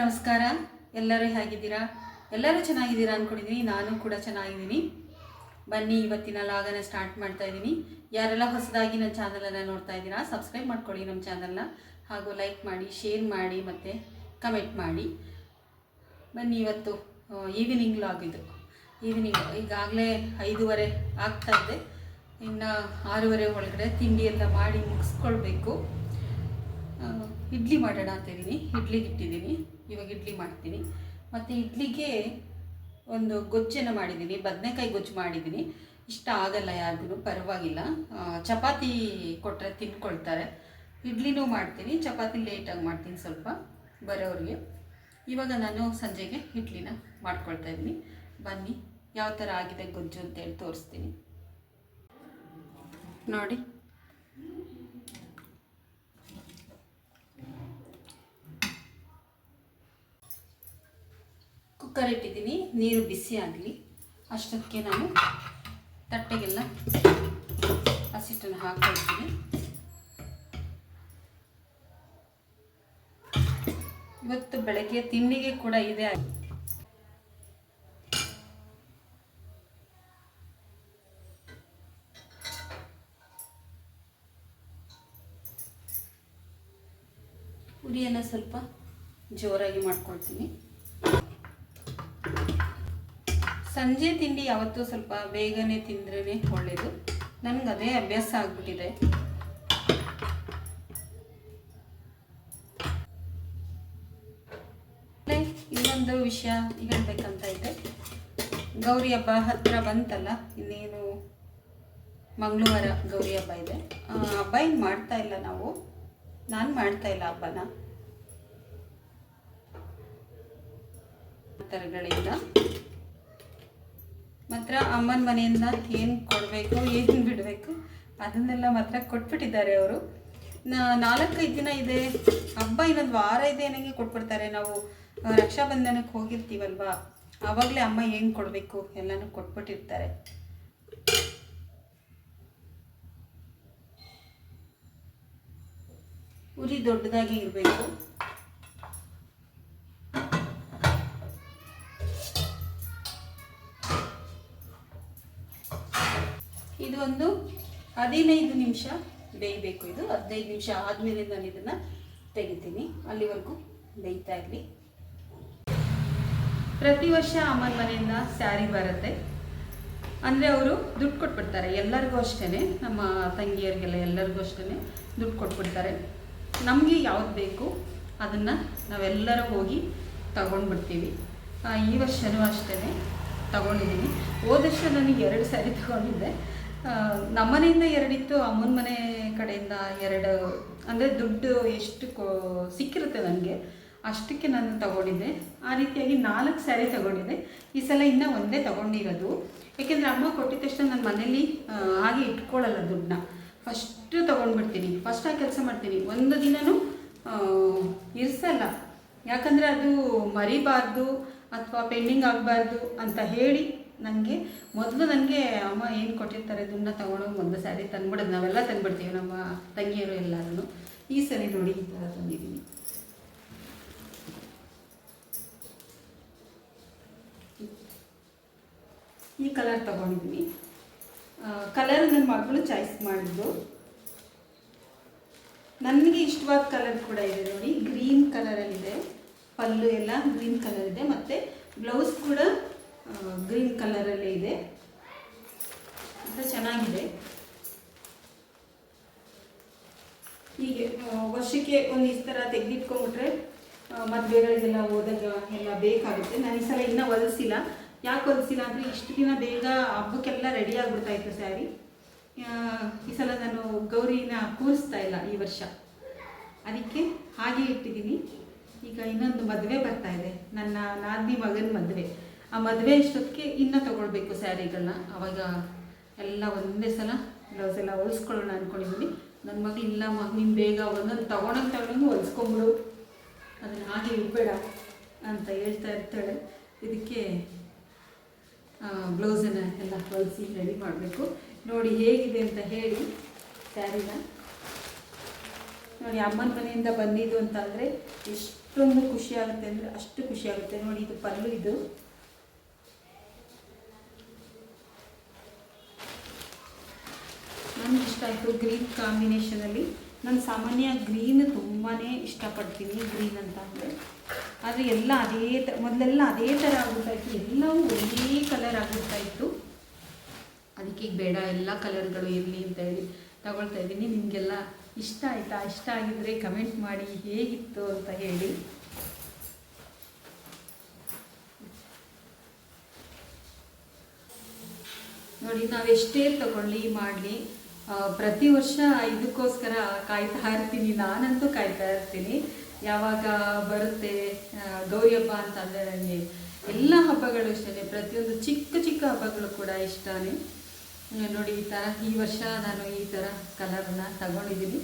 ನಮಸ್ಕಾರ. ಎಲ್ಲರೂ ಹೇಗಿದ್ದೀರಾ? ಎಲ್ಲರೂ ಚೆನ್ನಾಗಿದ್ದೀರಾ ಅಂದ್ಕೊಂಡಿದ್ದೀನಿ. ನಾನು ಕೂಡ ಚೆನ್ನಾಗಿದ್ದೀನಿ. ಬನ್ನಿ, ಇವತ್ತಿನ ಲಾಗನ ಸ್ಟಾರ್ಟ್ ಮಾಡ್ತಾ ಇದ್ದೀನಿ. ಯಾರೆಲ್ಲ ಹೊಸದಾಗಿ ನನ್ನ ಚಾನಲನ್ನು ನೋಡ್ತಾ ಇದ್ದೀರಾ, ಸಬ್ಸ್ಕ್ರೈಬ್ ಮಾಡ್ಕೊಳ್ಳಿ ನಮ್ಮ ಚಾನಲ್ನ, ಹಾಗೂ ಲೈಕ್ ಮಾಡಿ, ಶೇರ್ ಮಾಡಿ ಮತ್ತು ಕಮೆಂಟ್ ಮಾಡಿ. ಬನ್ನಿ, ಇವತ್ತು ಈವ್ನಿಂಗ್ ಲಾಗ್ ಇದು. ಈವ್ನಿಂಗ್ ಈಗಾಗಲೇ 5:30 ಆಗ್ತಾಯಿದೆ. ಇನ್ನು 6:30 ಒಳಗಡೆ ತಿಂಡಿ ಎಲ್ಲ ಮಾಡಿ ಮುಗಿಸ್ಕೊಳ್ಬೇಕು. ಇಡ್ಲಿ ಮಾಡೋಣ ಅಂತಿದ್ದೀನಿ. ಇಡ್ಲಿಗೆ ಇಟ್ಟಿದ್ದೀನಿ. ಇವಾಗ ಇಡ್ಲಿ ಮಾಡ್ತೀನಿ. ಮತ್ತು ಇಡ್ಲಿಗೆ ಒಂದು ಗೊಜ್ಜನ್ನು ಮಾಡಿದ್ದೀನಿ, ಬದನೆಕಾಯಿ ಗೊಜ್ಜು ಮಾಡಿದ್ದೀನಿ. ಇಷ್ಟ ಆಗಲ್ಲ ಯಾರಿಗೂ, ಪರವಾಗಿಲ್ಲ. ಚಪಾತಿ ಕೊಟ್ಟರೆ ತಿನ್ಕೊಳ್ತಾರೆ. ಇಡ್ಲಿನೂ ಮಾಡ್ತೀನಿ, ಚಪಾತಿ ಲೇಟಾಗಿ ಮಾಡ್ತೀನಿ ಸ್ವಲ್ಪ ಬರೋರಿಗೆ. ಇವಾಗ ನಾನು ಸಂಜೆಗೆ ಇಡ್ಲಿನ ಮಾಡ್ಕೊಳ್ತಾ ಇದ್ದೀನಿ. ಬನ್ನಿ, ಯಾವ ಥರ ಆಗಿದೆ ಗೊಜ್ಜು ಅಂತೇಳಿ ತೋರಿಸ್ತೀನಿ ನೋಡಿ. ಕುಕ್ಕರ್ ಇಟ್ಟಿದ್ದೀನಿ, ನೀರು ಬಿಸಿ ಆಗಲಿ. ಅಷ್ಟಕ್ಕೆ ನಾನು ತಟ್ಟೆಗೆಲ್ಲ ಹಸಿಟ್ಟನ್ನು ಹಾಕ್ಕೊಳ್ತೀನಿ. ಇವತ್ತು ಬೆಳಗ್ಗೆ ತಿಂಡಿಗೆ ಕೂಡ ಇದೆ. ಉರಿಯನ್ನು ಸ್ವಲ್ಪ ಜೋರಾಗಿ ಮಾಡ್ಕೊಳ್ತೀನಿ. ಸಂಜೆ ತಿಂಡಿ ಯಾವತ್ತೂ ಸ್ವಲ್ಪ ಬೇಗನೆ ತಿಂದ್ರೇ ಒಳ್ಳೆಯದು. ನನಗೆ ಅದೇ ಅಭ್ಯಾಸ ಆಗಿಬಿಟ್ಟಿದೆ. ಇನ್ನೊಂದು ವಿಷಯ ಹೇಳಬೇಕಂತ ಇದೆ. ಗೌರಿ ಹಬ್ಬ ಹತ್ತಿರ ಬಂತಲ್ಲ, ಇನ್ನೇನು ಮಂಗಳವಾರ ಗೌರಿ ಹಬ್ಬ ಇದೆ. ಹಬ್ಬ ಏನು ಮಾಡ್ತಾ ಇಲ್ಲ ನಾವು, ನಾನು ಮಾಡ್ತಾ ಇಲ್ಲ ಹಬ್ಬನ. ಥರಗಳಿಂದ ಮಾತ್ರ ಅಮ್ಮನ ಮನೆಯಿಂದ ಏನು ಕೊಡಬೇಕು, ಏನು ಬಿಡಬೇಕು ಅದನ್ನೆಲ್ಲ ಮಾತ್ರ ಕೊಟ್ಬಿಟ್ಟಿದ್ದಾರೆ ಅವರು. 4-5 ದಿನ ಇದೆ ಹಬ್ಬ, ಇನ್ನೊಂದು ವಾರ ಇದೆ ನನಗೆ ಕೊಟ್ಬಿಡ್ತಾರೆ. ನಾವು ರಕ್ಷಾಬಂಧನಕ್ಕೆ ಹೋಗಿರ್ತೀವಲ್ವ, ಆವಾಗಲೇ ಅಮ್ಮ ಏನು ಕೊಡಬೇಕು ಎಲ್ಲನೂ ಕೊಟ್ಬಿಟ್ಟಿರ್ತಾರೆ. ಉರಿ ದೊಡ್ಡದಾಗಿ ಇರಬೇಕು. ಇದು ಒಂದು 15 ನಿಮಿಷ ಬೇಯಬೇಕು. ಇದು 15 ನಿಮಿಷ ಆದಮೇಲೆ ನಾನು ಇದನ್ನು ತೆಗಿತೀನಿ. ಅಲ್ಲಿವರೆಗೂ ಬೇಯ್ತಾ ಇರಲಿ. ಪ್ರತಿ ವರ್ಷ ಅಮ್ಮನ ಮನೆಯಿಂದ ಸ್ಯಾರಿ ಬರುತ್ತೆ. ಅಂದರೆ ಅವರು ದುಡ್ಡು ಕೊಟ್ಬಿಡ್ತಾರೆ ಎಲ್ಲರಿಗೂ ಅಷ್ಟೇ, ನಮ್ಮ ತಂಗಿಯರಿಗೆಲ್ಲ ಎಲ್ಲರಿಗೂ ಅಷ್ಟೇ ದುಡ್ಡು ಕೊಟ್ಬಿಡ್ತಾರೆ. ನಮಗೆ ಯಾವ್ದು ಬೇಕು ಅದನ್ನು ನಾವೆಲ್ಲರೂ ಹೋಗಿ ತಗೊಂಡ್ಬಿಡ್ತೀವಿ. ಈ ವರ್ಷವೂ ಅಷ್ಟೇ ತಗೊಂಡಿದ್ದೀನಿ. ಹೋದ ವರ್ಷ ನನಗೆ 2 ಸ್ಯಾರಿ ತಗೊಂಡಿದ್ದೆ. ನಮ್ಮನೆಯಿಂದ 2 ಇತ್ತು, ಅಮ್ಮನ ಮನೆ ಕಡೆಯಿಂದ 2. ಅಂದರೆ ದುಡ್ಡು ಎಷ್ಟು ಸಿಕ್ಕಿರುತ್ತೆ ನನಗೆ ಅಷ್ಟಕ್ಕೆ ನಾನು ತಗೊಂಡಿದ್ದೆ. ಆ ರೀತಿಯಾಗಿ 4 ಸ್ಯಾರಿ ತಗೊಂಡಿದ್ದೆ. ಈ ಸಲ ಇನ್ನೂ ಒಂದೇ ತಗೊಂಡಿರೋದು. ಏಕೆಂದರೆ ಅಮ್ಮ ಕೊಟ್ಟಿದ ತಕ್ಷಣ ನನ್ನ ಮನೇಲಿ ಹಾಗೆ ಇಟ್ಕೊಳ್ಳಲ್ಲ ದುಡ್ಡನ್ನ. ಫಸ್ಟು ತೊಗೊಂಡ್ಬಿಡ್ತೀನಿ, ಫಸ್ಟ್ ಆ ಕೆಲಸ ಮಾಡ್ತೀನಿ. ಒಂದು ದಿನವೂ ಇರಿಸಲ್ಲ. ಯಾಕಂದರೆ ಅದು ಮರಿಬಾರ್ದು ಅಥವಾ ಪೆಂಡಿಂಗ್ ಆಗಬಾರ್ದು ಅಂತ ಹೇಳಿ ನನಗೆ ಮೊದಲು ನನಗೆ ಅಮ್ಮ ಏನು ಕೊಟ್ಟಿರ್ತಾರೆ ದುಡ್ಡನ್ನ ತೊಗೊಂಡೋಗಿ ಒಂದು ಸ್ಯಾರಿ ತಂದುಬಿಡೋದು. ನಾವೆಲ್ಲ ತಂದುಬಿಡ್ತೀವಿ, ನಮ್ಮ ತಂಗಿಯರು ಎಲ್ಲರೂ. ಈ ಸರಿ ನೋಡಿ ಈ ಥರ ತಂದಿದ್ದೀನಿ. ಈ ಕಲರ್ ತೊಗೊಂಡಿದ್ದೀನಿ. ಕಲರ್ ನನ್ನ ಮಗಳು ಚಾಯ್ಸ್ ಮಾಡಿದ್ದು. ನನಗೆ ಇಷ್ಟವಾದ ಕಲರ್ ಕೂಡ ಇದೆ ನೋಡಿ, ಗ್ರೀನ್ ಕಲರಲ್ಲಿದೆ. ಪಲ್ಲು ಎಲ್ಲ ಗ್ರೀನ್ ಕಲರ್ ಇದೆ, ಮತ್ತು ಬ್ಲೌಸ್ ಕೂಡ ಗ್ರೀನ್ ಕಲರಲ್ಲೇ ಇದೆ. ಅಂತ ಚೆನ್ನಾಗಿದೆ. ಹೀಗೆ ವರ್ಷಕ್ಕೆ ಒಂದು ಈ ಥರ ತೆಗೆದಿಟ್ಕೊಂಡ್ಬಿಟ್ರೆ ಮದುವೆಗಳಿಗೆಲ್ಲ ಹೋದಾಗ ಎಲ್ಲ ಬೇಕಾಗುತ್ತೆ. ನಾನು ಈ ಸಲ ಇನ್ನೂ ಹೊಲಿಸಿಲ್ಲ. ಯಾಕೆ ಹೊಲಿಸಿಲ್ಲ ಅಂದರೆ ಇಷ್ಟು ದಿನ ಬೇಗ ಹಬ್ಬಕ್ಕೆಲ್ಲ ರೆಡಿ ಆಗಿಬಿಡ್ತಾಯಿತ್ತು ಸ್ಯಾರಿ. ಈ ಸಲ ನಾನು ಗೌರಿನ ಕೂರಿಸ್ತಾ ಇಲ್ಲ ಈ ವರ್ಷ, ಅದಕ್ಕೆ ಹಾಗೆ ಇಟ್ಟಿದ್ದೀನಿ. ಈಗ ಇನ್ನೊಂದು ಮದುವೆ ಬರ್ತಾ ಇದೆ, ನನ್ನ ನಾದಿನಿ ಮಗನ ಮದುವೆ. ಆ ಮದುವೆ ಇಷ್ಟೊತ್ತಿಗೆ ಇನ್ನೂ ತೊಗೊಳ್ಬೇಕು ಸ್ಯಾರಿಗಳನ್ನ. ಆವಾಗ ಎಲ್ಲ ಒಂದೇ ಸಲ ಬ್ಲೌಸ್ ಎಲ್ಲ ಹೊಲಿಸ್ಕೊಳ್ಳೋಣ ಅಂದ್ಕೊಂಡಿದ್ದೀನಿ. ನನ್ನ ಮಗಳು ಇಲ್ಲಮ್ಮ, ನೀನು ಬೇಗ ಒಂದೊಂದು ತಗೊಂಡಂಗೆ ಹೊಲಿಸ್ಕೊಂಬಿಡು, ಅದನ್ನು ಹಾಗೆ ಇಡಬೇಡ ಅಂತ ಹೇಳ್ತಾ ಇರ್ತಾಳೆ. ಇದಕ್ಕೆ ಬ್ಲೌಸನ್ನು ಎಲ್ಲ ಹೊಲಿಸಿ ರೆಡಿ ಮಾಡಬೇಕು. ನೋಡಿ ಹೇಗಿದೆ ಅಂತ ಹೇಳಿ ಸ್ಯಾರಿನ. ನೋಡಿ, ಅಮ್ಮನ ಮನೆಯಿಂದ ಬಂದಿದ್ದು ಅಂತಂದರೆ ಎಷ್ಟು ಎಷ್ಟೊಂದು ಖುಷಿ ಆಗುತ್ತೆ ಅಂದರೆ ಅಷ್ಟು ಖುಷಿ ಆಗುತ್ತೆ. ನೋಡಿ ಇದು ಪಲ್ಲು, ಇದು ನನಗೆ ಇಷ್ಟ ಆಯಿತು ಗ್ರೀನ್ ಕಾಂಬಿನೇಷನಲ್ಲಿ. ನಾನು ಸಾಮಾನ್ಯ ಗ್ರೀನ್ ತುಂಬಾ ಇಷ್ಟಪಡ್ತೀನಿ, ಗ್ರೀನ್ ಅಂತ ಅಂದರೆ. ಆದರೆ ಎಲ್ಲ ಮೊದಲೆಲ್ಲ ಅದೇ ಥರ ಆಗ್ಬಿಡ್ತಾಯಿತ್ತು, ಎಲ್ಲವೂ ಒಂದೇ ಕಲರ್ ಆಗ್ಬಿಡ್ತಾಯಿತ್ತು. ಅದಕ್ಕೆ ಈಗ ಬೇಡ, ಎಲ್ಲ ಕಲರ್ಗಳು ಇರಲಿ ಅಂತ ಹೇಳಿ ತಗೊಳ್ತಾ ಇದ್ದೀನಿ. ನಿಮಗೆಲ್ಲ ಇಷ್ಟ ಆಯಿತಾ? ಇಷ್ಟ ಆಗಿದ್ದರೆ ಕಮೆಂಟ್ ಮಾಡಿ ಹೇಗಿತ್ತು ಅಂತ ಹೇಳಿ. ನೋಡಿ, ನಾವು ಎಷ್ಟೇ ತಗೊಳ್ಳಿ ಮಾಡಲಿ, ಪ್ರತಿ ವರ್ಷ ಇದಕ್ಕೋಸ್ಕರ ಕಾಯ್ತಾ ಇರ್ತೀನಿ. ನಾನಂತೂ ಕಾಯ್ತಾ ಇರ್ತೀನಿ, ಯಾವಾಗ ಬರುತ್ತೆ ಗೌರಿ ಹಬ್ಬ ಅಂತಂದರೆ. ನನಗೆ ಎಲ್ಲ ಹಬ್ಬಗಳು ಇಷ್ಟನೇ, ಪ್ರತಿಯೊಂದು ಚಿಕ್ಕ ಚಿಕ್ಕ ಹಬ್ಬಗಳು ಕೂಡ ಇಷ್ಟನೇ. ನೋಡಿ ಈ ಥರ ಈ ವರ್ಷ ನಾನು ಈ ಥರ ಕಲರ್ನ ತಗೊಂಡಿದ್ದೀನಿ.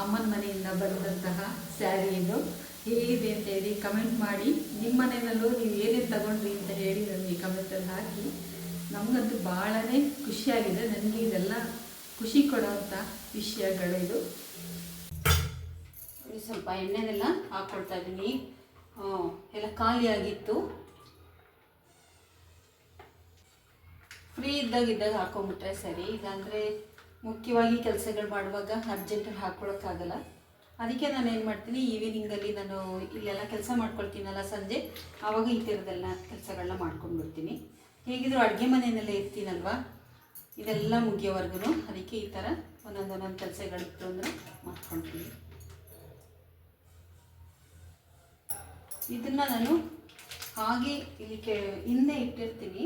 ಅಮ್ಮನ ಮನೆಯಿಂದ ಬಂದಂತಹ ಸ್ಯಾರಿ ಇದು ಹೇಗಿದೆ ಅಂತ ಹೇಳಿ ಕಮೆಂಟ್ ಮಾಡಿ. ನಿಮ್ಮ ಮನೆಯಲ್ಲೂ ನೀವು ಏನೇನು ತಗೊಂಡ್ರಿ ಅಂತ ಹೇಳಿ ನನಗೆ ಕಮೆಂಟಲ್ಲಿ ಹಾಕಿ. ನಮಗಂತೂ ಭಾಳನೇ ಖುಷಿಯಾಗಿದೆ. ನನಗೆ ಇದೆಲ್ಲ ಖುಷಿ ಕೊಡೋವಂಥ ವಿಷಯಗಳು ಇದು. ಸ್ವಲ್ಪ ಎಣ್ಣೆನೆಲ್ಲ ಹಾಕ್ಕೊಳ್ತಾ ಇದ್ದೀನಿ, ಎಲ್ಲ ಖಾಲಿಯಾಗಿತ್ತು. ಫ್ರೀ ಇದ್ದಾಗ ಹಾಕೊಂಡ್ಬಿಟ್ರೆ ಸರಿ, ಇಲ್ಲಾಂದರೆ ಮುಖ್ಯವಾಗಿ ಕೆಲಸಗಳು ಮಾಡುವಾಗ ಅರ್ಜೆಂಟಲ್ಲಿ ಹಾಕ್ಕೊಳಕ್ಕಾಗಲ್ಲ. ಅದಕ್ಕೆ ನಾನು ಏನು ಮಾಡ್ತೀನಿ, ಈವ್ನಿಂಗಲ್ಲಿ ನಾನು ಇಲ್ಲೆಲ್ಲ ಕೆಲಸ ಮಾಡ್ಕೊಳ್ತೀನಲ್ಲ ಸಂಜೆ, ಆವಾಗ ಈ ಥರದ್ದೆಲ್ಲ ಕೆಲಸಗಳನ್ನ ಮಾಡ್ಕೊಂಡ್ಬಿಡ್ತೀನಿ. ಹೇಗಿದ್ರು ಅಡುಗೆ ಮನೆಯಲ್ಲೇ ಇರ್ತೀನಲ್ವ, ಇದೆಲ್ಲ ಮುಗಿಯೋವರೆಗೂ. ಅದಕ್ಕೆ ಈ ಥರ ಒಂದೊಂದು ಕೆಲಸಗಳಿತ್ತು ಅಂದರೆ ಮಾಡ್ಕೊಳ್ತೀನಿ. ಇದನ್ನು ನಾನು ಹಾಗೆ ಇಲ್ಲಿ ಹಿಂದೆ ಇಟ್ಟಿರ್ತೀನಿ,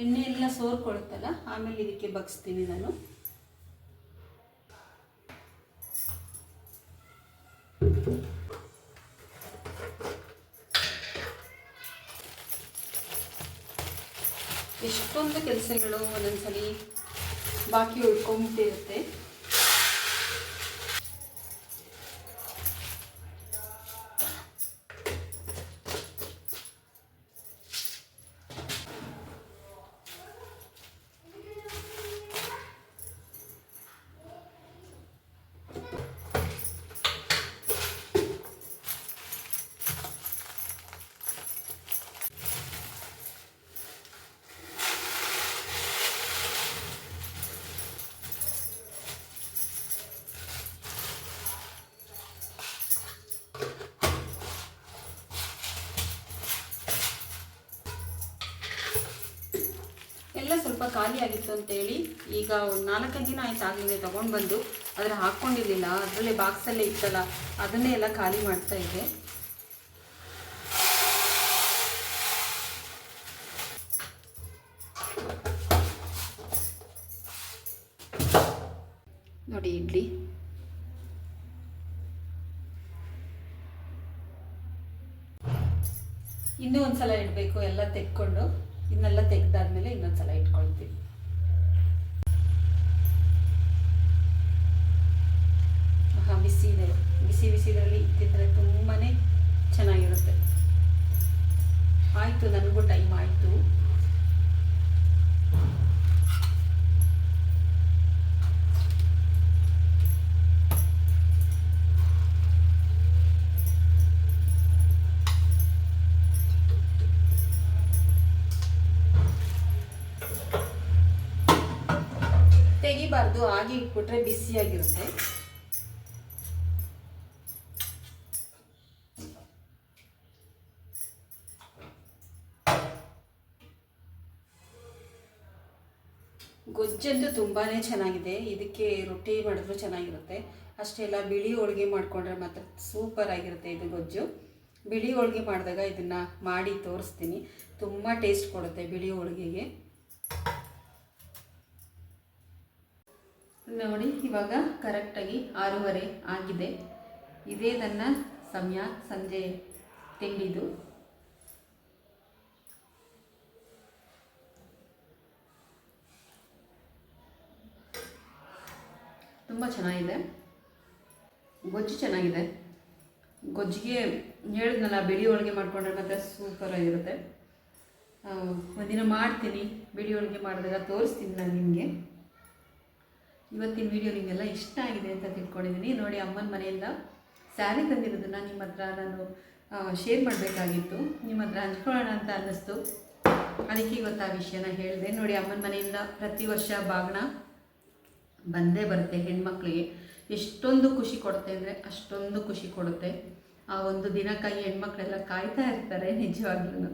ಎಣ್ಣೆ ಎಲ್ಲ ಸೋರ್ಕೊಳುತ್ತಲ್ಲ, ಆಮೇಲೆ ಇದಕ್ಕೆ ಬಗ್ಸ್ತೀನಿ ನಾನು. ಎಷ್ಟೊಂದು ಕೆಲಸಗಳು ಒಂದೊಂದ್ಸಲಿ ಬಾಕಿ ಉಳ್ಕೊಂಬಿಟ್ಟಿರುತ್ತೆ. ಎಲ್ಲ ಸ್ವಲ್ಪ ಖಾಲಿ ಆಗಿತ್ತು ಅಂತೇಳಿ ಈಗ ಒಂದು 4-5 ದಿನ ಆಯ್ತು ಆಗಲಿದೆ ತೊಗೊಂಡು ಬಂದು, ಆದರೆ ಹಾಕ್ಕೊಂಡಿರಲಿಲ್ಲ, ಅದರಲ್ಲೇ ಬಾಕ್ಸಲ್ಲೇ ಇತ್ತಲ್ಲ, ಅದನ್ನೇ ಎಲ್ಲ ಖಾಲಿ ಮಾಡ್ತಾ ಇದ್ದೆ. ನೋಡಿ ಇಡ್ಲಿ ಇನ್ನೂ ಒಂದ್ಸಲ ಇಡಬೇಕು, ಎಲ್ಲ ತೆಕ್ಕೊಂಡು ಇನ್ನೆಲ್ಲ ತೆಗೆದಾದ್ಮೇಲೆ ಇನ್ನೊಂದ್ಸಲ ಇಟ್ಕೊಳ್ತೀವಿ. ಬಿಸಿ ಇದೆ, ಬಿಸಿದ್ರಲ್ಲಿ ಇಟ್ಟಿದ್ರೆ ತುಂಬಾ ಚೆನ್ನಾಗಿರುತ್ತೆ. ಆಯಿತು, ನನಗೂ ಟೈಮ್ ಆಯಿತು. ತೆಗಿಬಾರ್ದು, ಹಾಗೆ ಇಟ್ಬಿಟ್ರೆ ಬಿಸಿಯಾಗಿರುತ್ತೆ. ಗೊಜ್ಜಂತೂ ತುಂಬಾ ಚೆನ್ನಾಗಿದೆ, ಇದಕ್ಕೆ ರೊಟ್ಟಿ ಮಾಡಿದ್ರು ಚೆನ್ನಾಗಿರುತ್ತೆ. ಅಷ್ಟೇ ಅಲ್ಲ, ಬಿಳಿ ಹೋಳಿಗೆ ಮಾಡಿಕೊಂಡ್ರೆ ಮಾತ್ರ ಸೂಪರ್ ಆಗಿರುತ್ತೆ ಇದು ಗೊಜ್ಜು. ಬಿಳಿ ಹೋಳಿಗೆ ಮಾಡಿದಾಗ ಇದನ್ನು ಮಾಡಿ ತೋರಿಸ್ತೀನಿ, ತುಂಬ ಟೇಸ್ಟ್ ಕೊಡುತ್ತೆ ಬಿಳಿ ಹೋಳಿಗೆಗೆ. ನೋಡಿ ಇವಾಗ ಕರೆಕ್ಟಾಗಿ 6:30 ಆಗಿದೆ. ಇದೇ ನನ್ನ ಸಮಯ ಸಂಜೆ ತಿಂಡಿದು. ತುಂಬ ಚೆನ್ನಾಗಿದೆ, ಗೊಜ್ಜು ಚೆನ್ನಾಗಿದೆ. ಗೊಜ್ಜಿಗೆ ಹೇಳಿದ್ನಲ್ಲ, ಬಿಳಿ ಹೋಳಿಗೆ ಮಾಡಿಕೊಂಡ್ರೆ ಮಾತ್ರ ಸೂಪರಾಗಿರುತ್ತೆ. ಒಂದಿನ ಮಾಡ್ತೀನಿ, ಬಿಳಿ ಹೋಳಿಗೆ ಮಾಡಿದಾಗ ತೋರಿಸ್ತೀನಿ ನಾನು ನಿಮಗೆ. ಇವತ್ತಿನ ವಿಡಿಯೋ ನಿಮಗೆಲ್ಲ ಇಷ್ಟ ಆಗಿದೆ ಅಂತ ತಿಳ್ಕೊಂಡಿದ್ದೀನಿ. ನೋಡಿ, ಅಮ್ಮನ ಮನೆಯಿಂದ ಸ್ಯಾರಿ ತಂದಿರೋದನ್ನು ನಿಮ್ಮ ಹತ್ರ ನಾನು ಶೇರ್ ಮಾಡಬೇಕಾಗಿತ್ತು, ನಿಮ್ಮ ಹತ್ರ ಹಂಚ್ಕೊಳ್ಳೋಣ ಅಂತ ಅನ್ನಿಸ್ತು. ಅದಕ್ಕೆ ಇವತ್ತು ಆ ವಿಷಯನ ಹೇಳಿದೆ. ನೋಡಿ, ಅಮ್ಮನ ಮನೆಯಿಂದ ಪ್ರತಿ ವರ್ಷ ಬಾಗಿನ ಬಂದೇ ಬರುತ್ತೆ. ಹೆಣ್ಮಕ್ಳಿಗೆ ಎಷ್ಟೊಂದು ಖುಷಿ ಕೊಡುತ್ತೆ ಅಂದರೆ ಅಷ್ಟೊಂದು ಖುಷಿ ಕೊಡುತ್ತೆ. ಆ ಒಂದು ದಿನಕ್ಕಾಗಿ ಹೆಣ್ಮಕ್ಳೆಲ್ಲ ಕಾಯ್ತಾ ಇರ್ತಾರೆ ನಿಜವಾಗ್ಲೂ.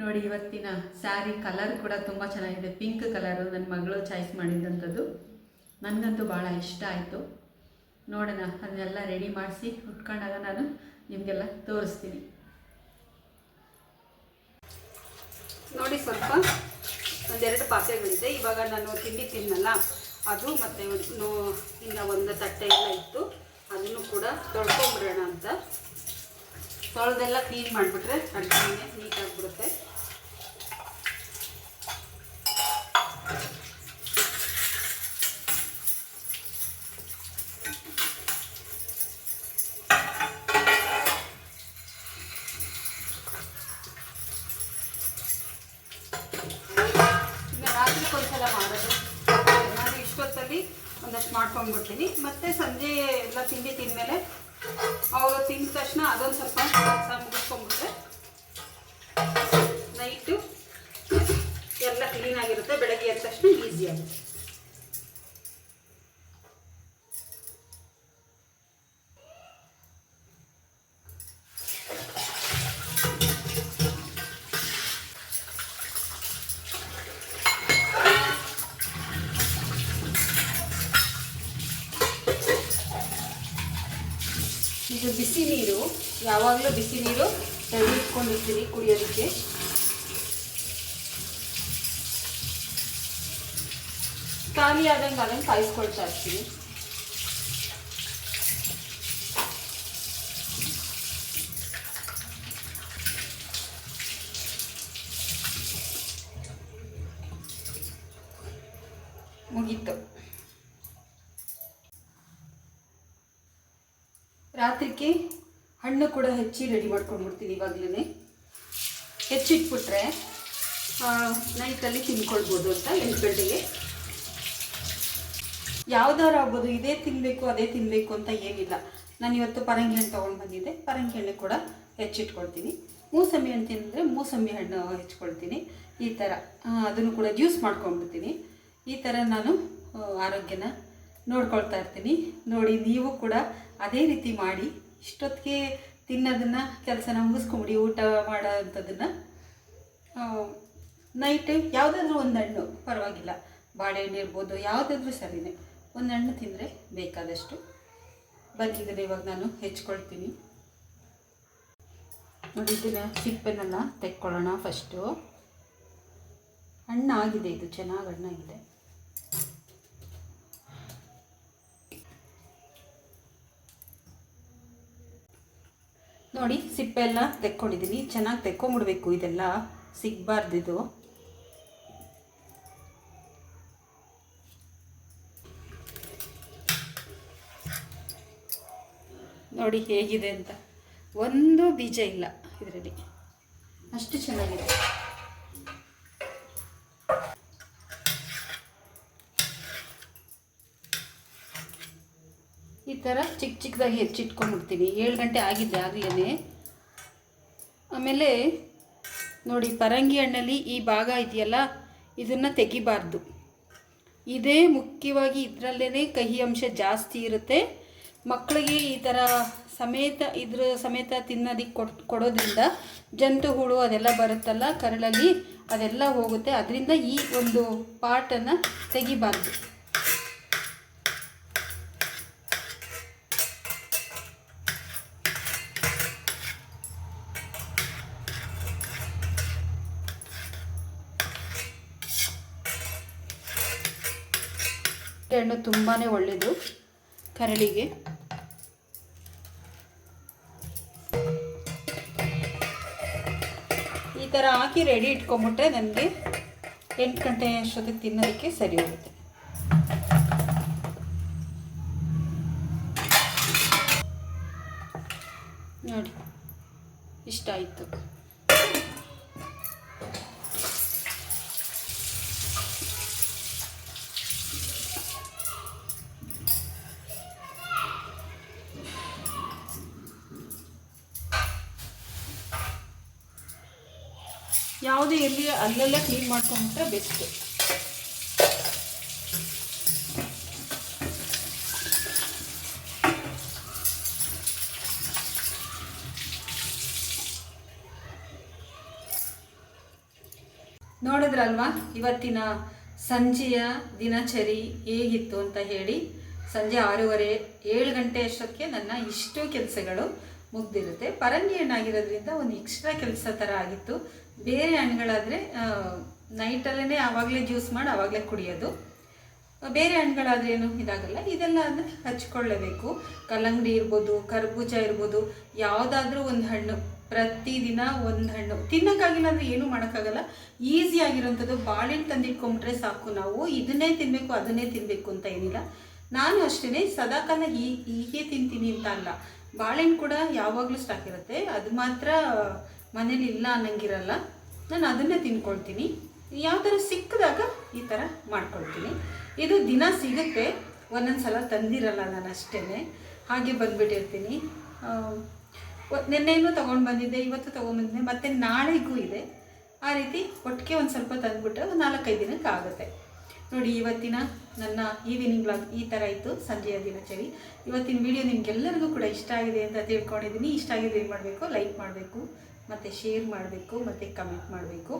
ನೋಡಿ, ಇವತ್ತಿನ ಸ್ಯಾರಿ ಕಲರ್ ಕೂಡ ತುಂಬ ಚೆನ್ನಾಗಿದೆ. ಪಿಂಕ್ ಕಲರು ನನ್ನ ಮಗಳು ಚಾಯ್ಸ್ ಮಾಡಿದಂಥದ್ದು. ನನಗಂತೂ ಭಾಳ ಇಷ್ಟ ಆಯಿತು. ನೋಡೋಣ, ಅದನ್ನೆಲ್ಲ ರೆಡಿ ಮಾಡಿಸಿ ಉಟ್ಕೊಂಡಾಗ ನಾನು ನಿಮಗೆಲ್ಲ ತೋರಿಸ್ತೀನಿ. ನೋಡಿ, ಸ್ವಲ್ಪ ಒಂದೆರಡು ಪಾತ್ರೆಗಳಿದೆ. ಇವಾಗ ನಾನು ತಿಂಡಿ ತಿನ್ನಲ್ಲ ಅದು, ಮತ್ತು ಇನ್ನು ಒಂದು ತಟ್ಟೆ ಎಲ್ಲ ಇತ್ತು, ಅದನ್ನು ಕೂಡ ತೊಳ್ಕೊಂಬಿಡೋಣ ಅಂತ. ತೊಳೆದೆಲ್ಲ ಕ್ಲೀನ್ ಮಾಡಿಬಿಟ್ರೆ ಅಡುಗೆ ನೀಟಾಗಿಬಿಡುತ್ತೆ. ಒಂದ್ಸಲ ಮಾಡೋದು, ನಾನು ಇಷ್ಟೊತ್ತಲ್ಲಿ ಒಂದಷ್ಟು ಮಾಡ್ಕೊಂಡ್ಬಿಡ್ತೀನಿ. ಮತ್ತು ಸಂಜೆ ಎಲ್ಲ ತಿಂಡಿ ತಿಂದಮೇಲೆ ಅವರು ತಿಂದ ತಕ್ಷಣ ಅದೊಂದು ಸ್ವಲ್ಪ ಕೆಲಸ ಮುಗಿಸ್ಕೊಂಡ್ಬಿಟ್ರೆ ನೈಟು ಎಲ್ಲ ಕ್ಲೀನಾಗಿರುತ್ತೆ. ಬೆಳಗ್ಗೆ ಎದ್ದ ತಕ್ಷಣ ಈಸಿ ಆಗುತ್ತೆ. ಇದು ಬಿಸಿ ನೀರು, ಯಾವಾಗಲೂ ಬಿಸಿ ನೀರು ರೆಡಿ ಇಟ್ಕೊಂಡಿರ್ತೀನಿ ಕುಡಿಯೋದಕ್ಕೆ. ಖಾಲಿ ಆದಂಗೆ ಅದನ್ನು ಕಾಯಿಸ್ಕೊಳ್ತಾ ಇರ್ತೀನಿ. ಮುಗೀತು. ರಾತ್ರಿಗೆ ಹಣ್ಣು ಕೂಡ ಹೆಚ್ಚಿ ರೆಡಿ ಮಾಡ್ಕೊಂಡ್ಬಿಡ್ತೀನಿ. ಇವಾಗಲೇ ಹೆಚ್ಚಿಟ್ಬಿಟ್ರೆ ನೈಟಲ್ಲಿ ತಿನ್ಕೊಳ್ಬೋದು ಅಂತ. 8 ಗಂಟೆಗೆ ಯಾವ್ದಾರು ಆಗ್ಬೋದು. ಇದೇ ತಿನ್ನಬೇಕು ಅದೇ ತಿನ್ನಬೇಕು ಅಂತ ಏನಿಲ್ಲ. ನಾನು ಇವತ್ತು ಪರಂಗಿ ಹಣ್ಣು ತೊಗೊಂಡು ಬಂದಿದ್ದೆ, ಪರಂಗಿ ಹಣ್ಣು ಕೂಡ ಹೆಚ್ಚಿಟ್ಕೊಳ್ತೀನಿ. ಮೂಸಂಬಿ ಹಣ್ಣು ತಿಂದರೆ ಮೂಸಂಬಿ ಹಣ್ಣು ಹೆಚ್ಚಿಕೊಳ್ತೀನಿ. ಈ ಥರ ಅದನ್ನು ಕೂಡ ಜ್ಯೂಸ್ ಮಾಡ್ಕೊಂಡ್ಬಿಡ್ತೀನಿ. ಈ ಥರ ನಾನು ಆರೋಗ್ಯನ ನೋಡ್ಕೊಳ್ತಾ ಇರ್ತೀನಿ. ನೋಡಿ, ನೀವು ಕೂಡ ಅದೇ ರೀತಿ ಮಾಡಿ. ಇಷ್ಟೊತ್ತಿಗೆ ತಿನ್ನೋದನ್ನು ಕೆಲಸನ ಮುಗಿಸ್ಕೊಂಬಿಡಿ. ಊಟ ಮಾಡೋ ಅಂಥದ್ದನ್ನು ನೈಟ್ ಯಾವುದಾದ್ರೂ ಒಂದು ಹಣ್ಣು ಪರವಾಗಿಲ್ಲ, ಬಾಳೆಹಣ್ಣು ಇರ್ಬೋದು, ಯಾವುದಾದ್ರೂ ಸರಿಯೇ, ಒಂದು ಹಣ್ಣು ತಿಂದರೆ ಬೇಕಾದಷ್ಟು. ಬಂದಿದ್ದರೆ ಇವಾಗ ನಾನು ಹೆಚ್ಕೊಳ್ತೀನಿ. ನೋಡಿ, ಇದನ್ನು ಸಿಪ್ಪೆನೆಲ್ಲ ತೆಕ್ಕೊಳ್ಳೋಣ ಫಸ್ಟು. ಹಣ್ಣಾಗಿದೆ, ಇದು ಚೆನ್ನಾಗಿ ಹಣ್ಣಾಗಿದೆ. ನೋಡಿ, ಸಿಪ್ಪೆ ಎಲ್ಲ ತೆಕ್ಕೊಂಡಿದ್ದೀನಿ. ಚೆನ್ನಾಗಿ ತೆಕ್ಕೊಂಬಿಡ್ಬೇಕು, ಇದೆಲ್ಲ ಸಿಗಬಾರ್ದಿದು. ನೋಡಿ ಹೇಗಿದೆ ಅಂತ. ಒಂದು ಬೀಜ ಇಲ್ಲ ಇದರಲ್ಲಿ, ಅಷ್ಟು ಚೆನ್ನಾಗಿದೆ. ಈ ಥರ ಚಿಕ್ಕ ಚಿಕ್ಕದಾಗಿ ಹೆಚ್ಚಿಟ್ಕೊಂಡ್ಬಿಡ್ತೀನಿ. 7 ಗಂಟೆ ಆಗಿದ್ದೆ ಆಗಲೇ. ಆಮೇಲೆ ನೋಡಿ, ಪರಂಗಿ ಹಣ್ಣಲ್ಲಿ ಈ ಭಾಗ ಇದೆಯಲ್ಲ, ಇದನ್ನು ತೆಗಿಬಾರ್ದು. ಇದೇ ಮುಖ್ಯವಾಗಿ, ಇದರಲ್ಲೇ ಕಹಿ ಅಂಶ ಜಾಸ್ತಿ ಇರುತ್ತೆ. ಮಕ್ಕಳಿಗೆ ಈ ಥರ ಇದ್ರ ಸಮೇತ ತಿನ್ನೋದಕ್ಕೆ ಕೊಡೋದ್ರಿಂದ ಜಂತು ಹುಳು ಅದೆಲ್ಲ ಬರುತ್ತಲ್ಲ ಕರಳಲ್ಲಿ, ಅದೆಲ್ಲ ಹೋಗುತ್ತೆ. ಅದರಿಂದ ಈ ಒಂದು ಪಾರ್ಟನ್ನು ತೆಗಿಬಾರ್ದು. ಹಣ್ಣು ತುಂಬಾ ಒಳ್ಳೆಯದು ಕರಳಿಗೆ. ಈ ಥರ ಹಾಕಿ ರೆಡಿ ಇಟ್ಕೊಂಬಿಟ್ರೆ ನನಗೆ 8 ಗಂಟೆ ಅಷ್ಟೊತ್ತಿಗೆ ತಿನ್ನೋದಕ್ಕೆ ಸರಿ ಹೋಗುತ್ತೆ. ನೋಡಿ, ಇಷ್ಟ ಆಯಿತು. ಯಾವುದೇ ಇರಲಿ ಅಲ್ಲೆಲ್ಲ ಕ್ಲೀನ್ ಮಾಡ್ಕೊಂಡ್ಬಿಟ್ರೆ ಬೆಸ್ಟು. ನೋಡಿದ್ರಲ್ವಾ ಇವತ್ತಿನ ಸಂಜೆಯ ದಿನಚರಿ ಹೇಗಿತ್ತು ಅಂತ ಹೇಳಿ. ಸಂಜೆ 6:30 7 ಗಂಟೆ ಅಷ್ಟಕ್ಕೆ ನನ್ನ ಇಷ್ಟು ಕೆಲಸಗಳು ಮುಗ್ದಿರುತ್ತೆ. ಪರಂಗಿ ಹಣ್ಣಾಗಿರೋದ್ರಿಂದ ಒಂದು ಎಕ್ಸ್ಟ್ರಾ ಕೆಲಸ ಥರ ಆಗಿತ್ತು. ಬೇರೆ ಹಣ್ಣುಗಳಾದರೆ ನೈಟಲ್ಲೇ ಆವಾಗಲೇ ಜ್ಯೂಸ್ ಮಾಡಿ ಆವಾಗಲೇ ಕುಡಿಯೋದು. ಬೇರೆ ಹಣ್ಣುಗಳಾದ್ರೆ ಏನು ಇದಾಗಲ್ಲ. ಇದೆಲ್ಲ ಅಂದರೆ ಹಚ್ಕೊಳ್ಳೇಬೇಕು. ಕಲ್ಲಂಗಡಿ ಇರ್ಬೋದು, ಕರ್ಬೂಜ ಇರ್ಬೋದು, ಯಾವುದಾದ್ರೂ ಒಂದು ಹಣ್ಣು ಪ್ರತಿದಿನ ಒಂದು ಹಣ್ಣು ತಿನ್ನೋಕ್ಕಾಗಿಲ್ಲ ಅಂದರೆ ಏನೂ ಮಾಡೋಕ್ಕಾಗಲ್ಲ. ಈಸಿಯಾಗಿರೋಂಥದ್ದು ಬಾಳೆಹಣ್ಣು ತಂದಿಟ್ಕೊಂಡ್ಬಿಟ್ರೆ ಸಾಕು. ನಾವು ಇದನ್ನೇ ತಿನ್ನಬೇಕು ಅದನ್ನೇ ತಿನ್ನಬೇಕು ಅಂತ ಏನಿಲ್ಲ. ನಾನು ಅಷ್ಟೇ ಸದಾಕಾಲ ಹೀಗೆ ತಿಂತೀನಿ ಅಂತ ಅಲ್ಲ. ಬಾಳೆಹಣ್ಣು ಕೂಡ ಯಾವಾಗಲೂ ಸ್ಟಾಕ್ ಇರುತ್ತೆ, ಅದು ಮಾತ್ರ ಮನೇಲಿ ಇಲ್ಲ ಅನ್ನಂಗಿರಲ್ಲ. ನಾನು ಅದನ್ನೇ ತಿನ್ಕೊಳ್ತೀನಿ. ಯಾವ ಥರ ಸಿಕ್ಕಿದಾಗ ಈ ಥರ ಮಾಡ್ಕೊಳ್ತೀನಿ. ಇದು ದಿನ ಸಿಗುತ್ತೆ, ಒಂದೊಂದು ಸಲ ತಂದಿರಲ್ಲ ನಾನು ಅಷ್ಟೇ, ಹಾಗೆ ಬಂದುಬಿಟ್ಟಿರ್ತೀನಿ. ನಿನ್ನೆನೂ ತೊಗೊಂಡು ಬಂದಿದ್ದೆ, ಇವತ್ತು ತೊಗೊಂಡ್ಬಂದಿದ್ದೆ, ಮತ್ತು ನಾಳೆಗೂ ಇದೆ. ಆ ರೀತಿ ಒಟ್ಟಿಗೆ ಒಂದು ಸ್ವಲ್ಪ ತಂದುಬಿಟ್ರೆ ಒಂದು 4-5 ದಿನಕ್ಕೆ ಆಗುತ್ತೆ. ನೋಡಿ, ಇವತ್ತಿನ ನನ್ನ ಈವ್ನಿಂಗ್ ವ್ಲಾಗ್ ಈ ಥರ ಇತ್ತು, ಸಂಜೆಯ ದಿನಚರಿ. ಇವತ್ತಿನ ವಿಡಿಯೋ ನಿಮಗೆಲ್ಲರಿಗೂ ಕೂಡ ಇಷ್ಟ ಆಗಿದೆ ಅಂತ ತಿಳ್ಕೊಂಡಿದ್ದೀನಿ. ಇಷ್ಟ ಆಗಿದ್ರೆ ಏನು ಮಾಡಬೇಕು, ಲೈಕ್ ಮಾಡಬೇಕು, ಮತ್ತು ಶೇರ್ ಮಾಡಬೇಕು, ಮತ್ತು ಕಮೆಂಟ್ ಮಾಡಬೇಕು.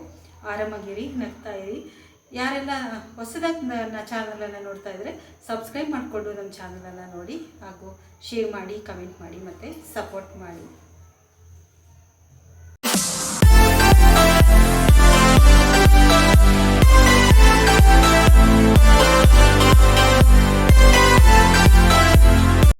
ಆರಾಮಾಗಿರಿ, ನಗ್ತಾ ಇರಿ. ಯಾರೆಲ್ಲ ಹೊಸದಾಗಿ ನನ್ನ ಚಾನಲನ್ನು ನೋಡ್ತಾ ಇದ್ದರೆ ಸಬ್ಸ್ಕ್ರೈಬ್ ಮಾಡಿಕೊಂಡು ನಮ್ಮ ಚಾನಲನ್ನು ನೋಡಿ, ಹಾಗೂ ಶೇರ್ ಮಾಡಿ, ಕಮೆಂಟ್ ಮಾಡಿ, ಮತ್ತು ಸಪೋರ್ಟ್ ಮಾಡಿ.